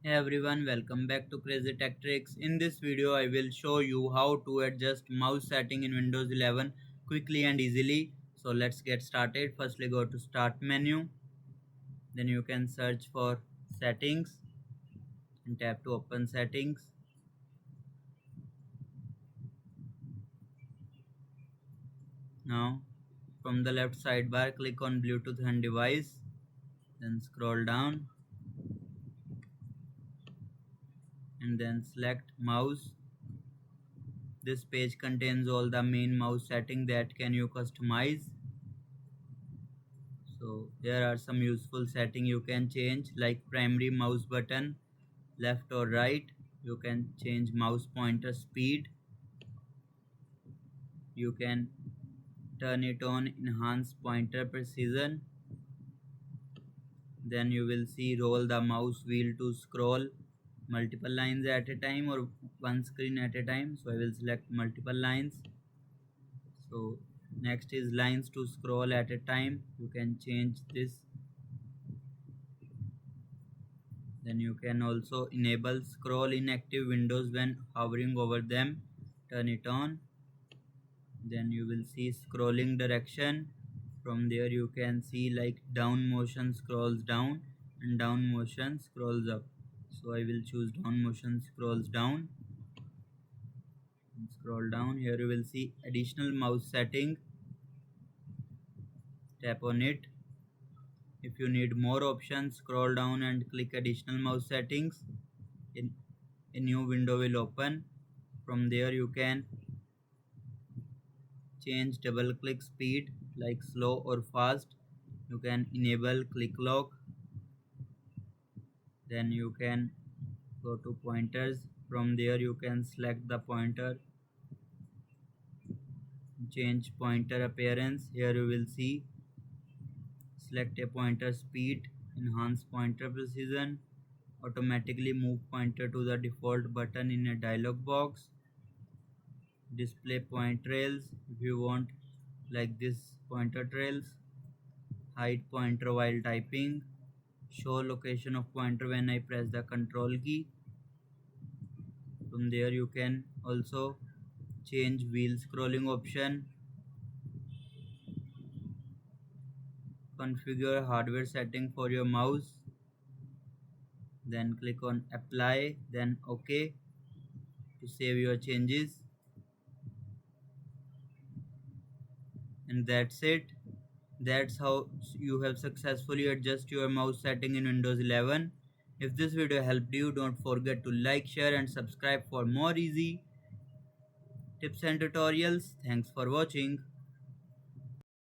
Hey everyone, welcome back to Crazy Tech Tricks. In this video, I will show you how to adjust mouse setting in Windows 11 quickly and easily. So let's get started. Firstly, go to Start menu. Then you can search for Settings and tap to open Settings. Now, from the left sidebar, click on Bluetooth and device. Then scroll down and then select mouse. This page contains all the main mouse settings that can you customize. So there are some useful setting you can change like primary mouse button, left or right. You can change mouse pointer speed. You can turn it on enhance pointer precision. Then you will see roll the mouse wheel to scroll multiple lines at a time or one screen at a time. So I will select multiple lines. So next is lines to scroll at a time. You can change this. Then you can also enable scroll in active windows when hovering over them. Turn it on. Then you will see scrolling direction. From there you can see like down motion scrolls down and down motion scrolls up. So I will choose down motion scrolls down and scroll down. Here you will see additional mouse setting. Tap on it. If you need more options, scroll down and click additional mouse settings. In a new window will open. From there you can change double click speed like slow or fast. You can enable click lock. Then you can go to pointers. From there you can select the pointer, change pointer appearance. Here you will see select a pointer speed, enhance pointer precision, automatically move pointer to the default button in a dialog box, display point trails if you want like this pointer trails, hide pointer while typing, show location of pointer when I press the control key. From there you can also change wheel scrolling option, configure hardware setting for your mouse, then click on apply, then OK to save your changes. And that's it. That's how you have successfully adjust your mouse setting in Windows 11. If this video helped you, don't forget to like, share and subscribe for more easy tips and tutorials. Thanks for watching.